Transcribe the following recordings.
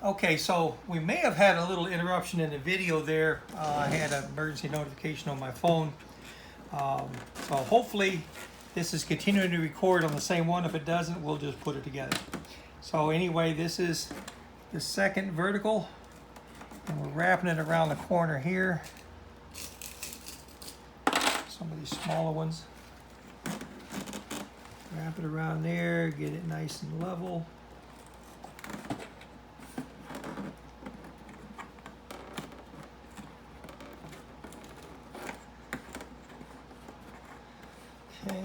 Okay, so we may have had a little interruption in the video there. I had an emergency notification on my phone. So hopefully this is continuing to record on the same one. If it doesn't, we'll just put it together. So anyway, this is the second vertical, and we're wrapping it around the corner here. Some of these smaller ones. Wrap it around there, get it nice and level. Okay.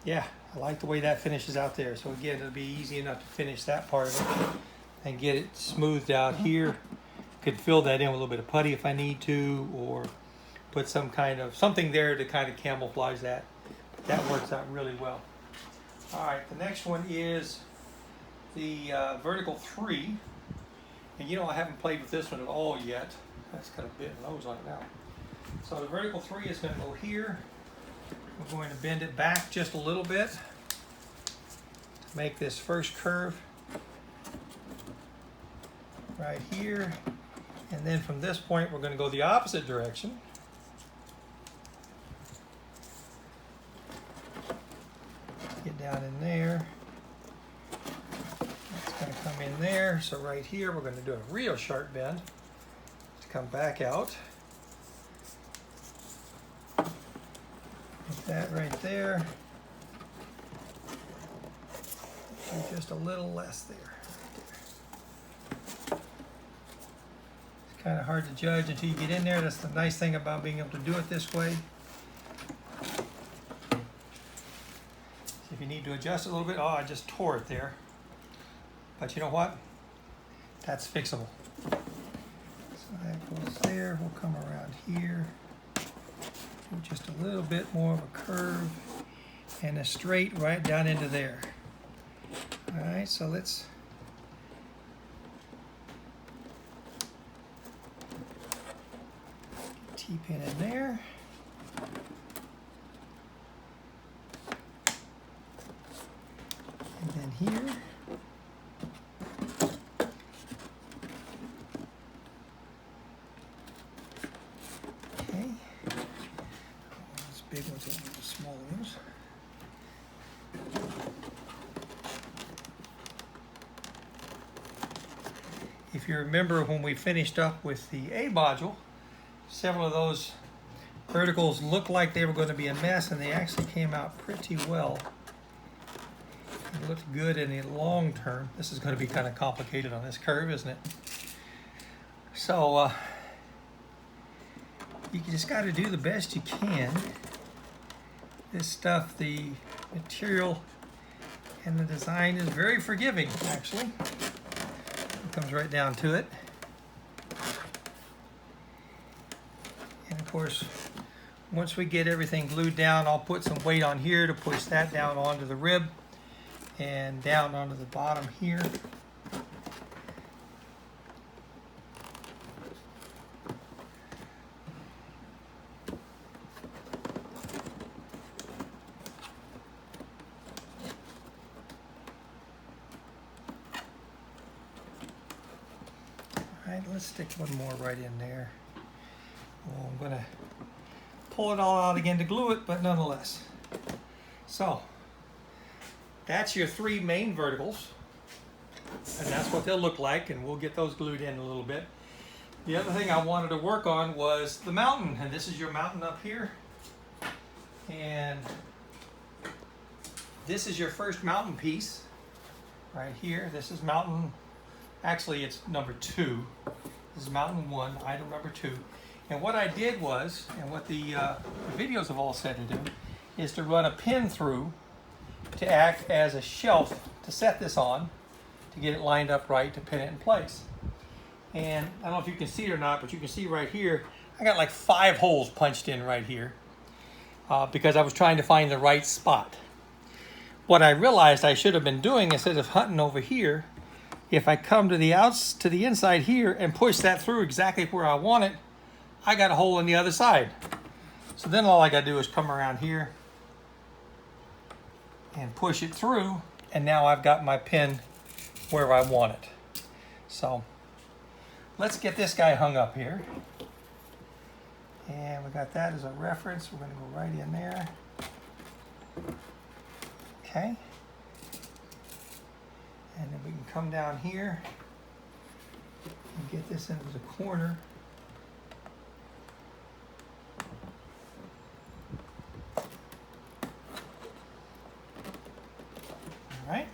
Yeah, I like the way that finishes out there. So again, it'll be easy enough to finish that part of it and get it smoothed out here. Could fill that in with a little bit of putty if I need to, or put some kind of something there to kind of camouflage that. That works out really well. All right, the next one is the Vertical 3. And you know, I haven't played with this one at all yet. That's got a bit of nose on it now. So the Vertical 3 is going to go here. We're going to bend it back just a little bit to make this first curve right here. And then from this point, we're going to go the opposite direction. Get down in there. It's going to come in there. So right here, we're going to do a real sharp bend to come back out. Like that right there. And just a little less there. It's kind of hard to judge until you get in there. That's the nice thing about being able to do it this way. If you need to adjust it a little bit, oh, I just tore it there. But you know what? That's fixable. So that goes there. We'll come around here. Do just a little bit more of a curve and a straight right down into there. All right, so let's T-pin in there. And then here. Okay. Those big ones and the small ones. If you remember when we finished up with the A module, several of those verticals looked like they were going to be a mess, and they actually came out pretty well. It looked good in the long term. This is going to be kind of complicated on this curve, isn't it? So you just got to do the best you can. This stuff, the material and the design is very forgiving, actually. It comes right down to it. And of course, once we get everything glued down, I'll put some weight on here to push that down onto the rib and down onto the bottom here. All right, let's stick one more right in there. Well, I'm going to pull it all out again to glue it, but nonetheless. So that's your three main verticals, and that's what they'll look like, and we'll get those glued in a little bit. The other thing I wanted to work on was the mountain, and this is your mountain up here, and this is your first mountain piece right here. This is mountain, actually it's number 2. This is mountain 1, item number 2. And what I did was, and what the videos have all said to do, is to run a pin through to act as a shelf to set this on, to get it lined up right, to pin it in place. And I don't know if you can see it or not, but you can see right here, I got like 5 holes punched in right here because I was trying to find the right spot. What I realized I should have been doing, instead of hunting over here, if I come to the inside here and push that through exactly where I want it, I got a hole on the other side. So then all I got to do is come around here and push it through, and now I've got my pin where I want it. So let's get this guy hung up here. And we got that as a reference. We're going to go right in there. Okay. And then we can come down here and get this into the corner. All right.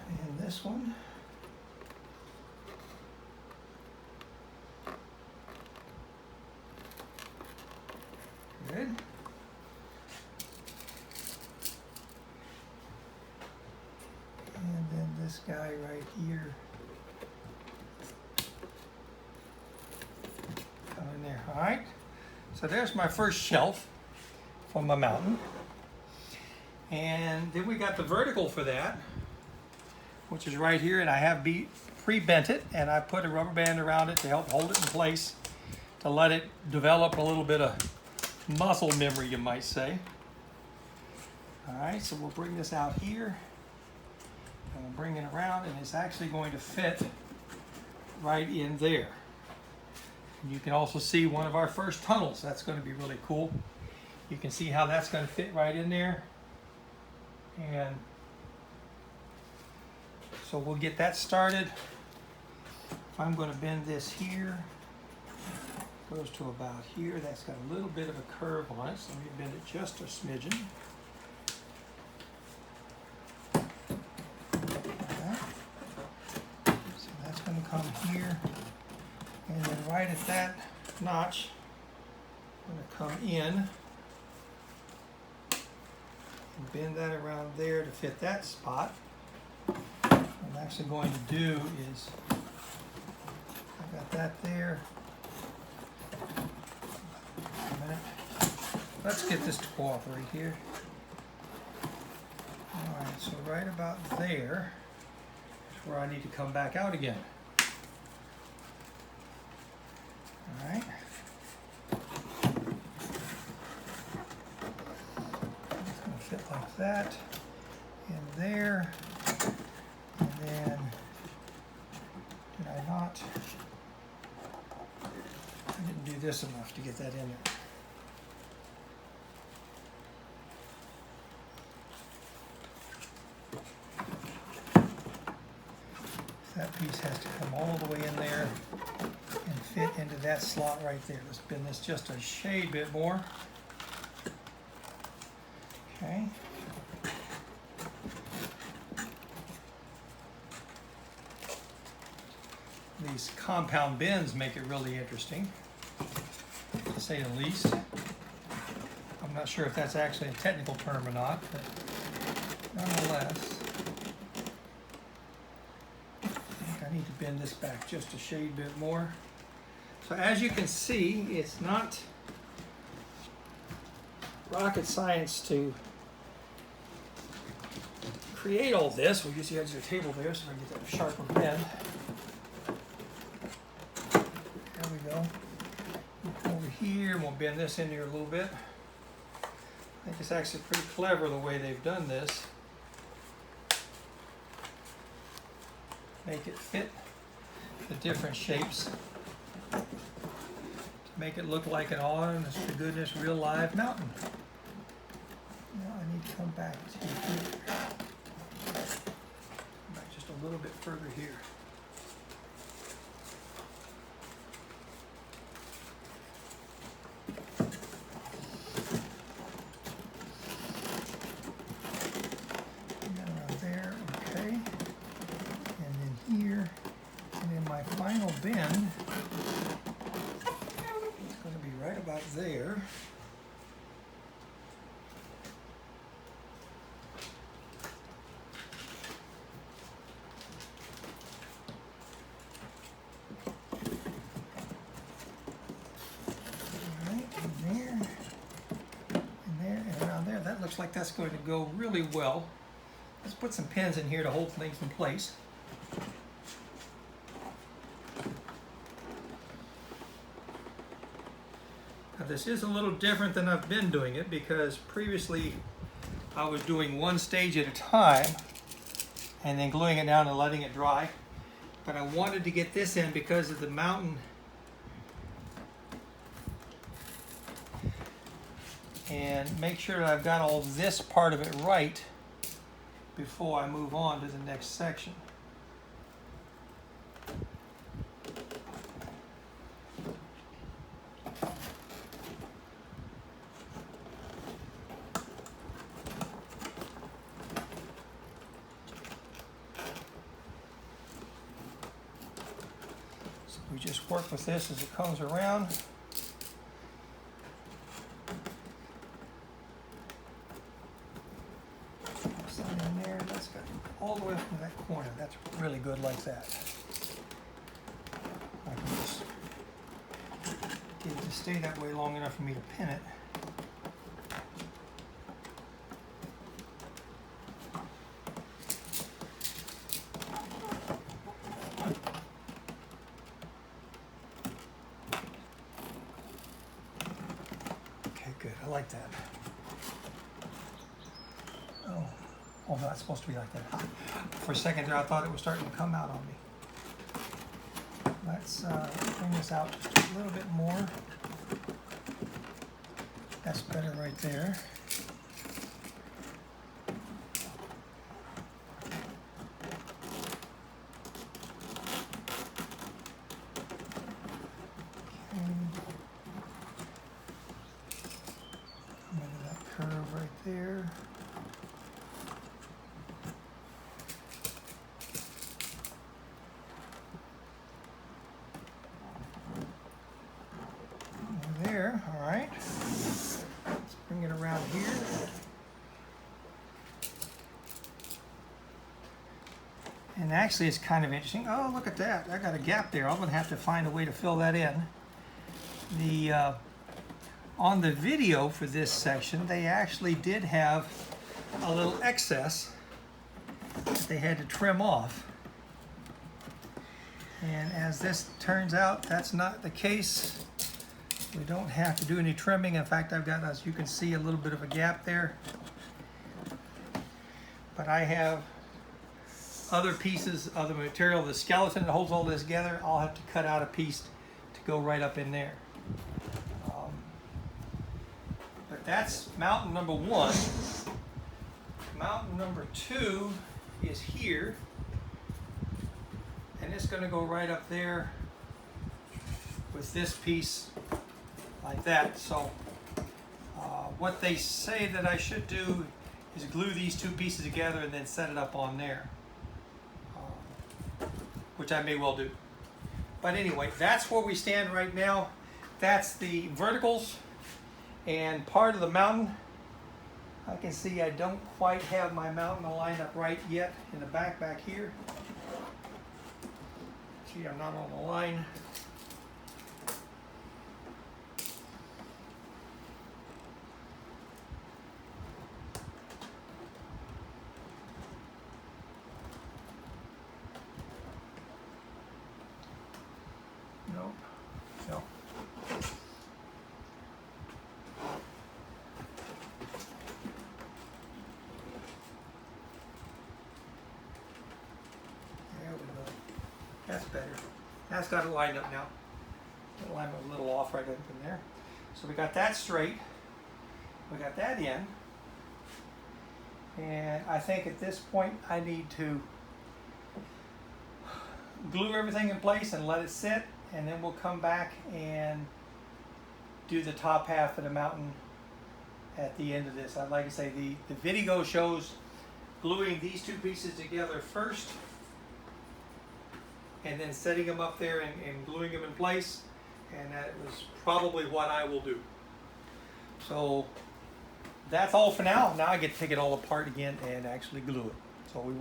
And this one. Good. And then this guy right here. Come in there. All right. So there's my first shelf from my mountain. And then we got the vertical for that, which is right here. And I have pre-bent it, and I put a rubber band around it to help hold it in place, to let it develop a little bit of muscle memory, you might say. All right, so we'll bring this out here, and we'll bring it around, and it's actually going to fit right in there. And you can also see one of our first tunnels. That's going to be really cool. You can see how that's going to fit right in there. And so we'll get that started. If I'm going to bend this here, goes to about here. That's got a little bit of a curve on it, so let me bend it just a smidgen. Like that. So that's going to come here, and then right at that notch, I'm going to come in and bend that around there to fit that spot. What I'm actually going to do is, I got that there. Let's get this to cooperate here. All right, so right about there is where I need to come back out again. All right. It's going to fit like that, in there, and then, did I not? I didn't do this enough to get that in there. That piece has to come all the way in there and fit into that slot right there. Let's bend this just a shade bit more. Okay. These compound bends make it really interesting, to say the least. I'm not sure if that's actually a technical term or not, but nonetheless. I need to bend this back just a shade bit more. So as you can see, it's not rocket science to create all this. We'll use the edge of the table there so I can get that sharper bend. There we go. Over here, we'll bend this in here a little bit. I think it's actually pretty clever the way they've done this. Make it fit the different shapes to make it look like an honest to goodness real live mountain. Now I need to come back to here. Back just a little bit further here. Bend, it's going to be right about there. All right, and there, and around there. That looks like that's going to go really well. Let's put some pins in here to hold things in place. This is a little different than I've been doing it, because previously I was doing one stage at a time and then gluing it down and letting it dry. But I wanted to get this in because of the mountain and make sure that I've got all this part of it right before I move on to the next section. So we just work with this as it comes around. All the way from that corner. That's really good like that. I can just get it to stay that way long enough for me to pin it. Okay, good. I like that. Oh, no, it's supposed to be like that. For a second there, I thought it was starting to come out on me. Let's bring this out just a little bit more. That's better right there. Okay. Come into that curve right there. There, all right. Let's bring it around here. And actually it's kind of interesting. Oh, look at that. I got a gap there. I'm going to have to find a way to fill that in. On the video for this section, they actually did have a little excess that they had to trim off. And as this turns out, that's not the case. We don't have to do any trimming. In fact, I've got, as you can see, a little bit of a gap there. But I have other pieces of the material, the skeleton that holds all this together. I'll have to cut out a piece to go right up in there. But that's mountain number one. Mountain number two is here. And it's going to go right up there with this piece like that. So what they say that I should do is glue these two pieces together and then set it up on there, which I may well do. But anyway, that's where we stand right now. That's the verticals and part of the mountain. I can see I don't quite have my mountain lined up right yet in the back here. See, I'm not on the line. Nope. No. There we go. That's better. That's got it lined up now. The alignment was a little off right up in there. So we got that straight. We got that in. And I think at this point I need to glue everything in place and let it sit, and then we'll come back and do the top half of the mountain at the end of this. I'd like to say the video shows gluing these two pieces together first and then setting them up there and gluing them in place, and that was probably what I will do. So that's all for now. Now I get to take it all apart again and actually glue it. So we will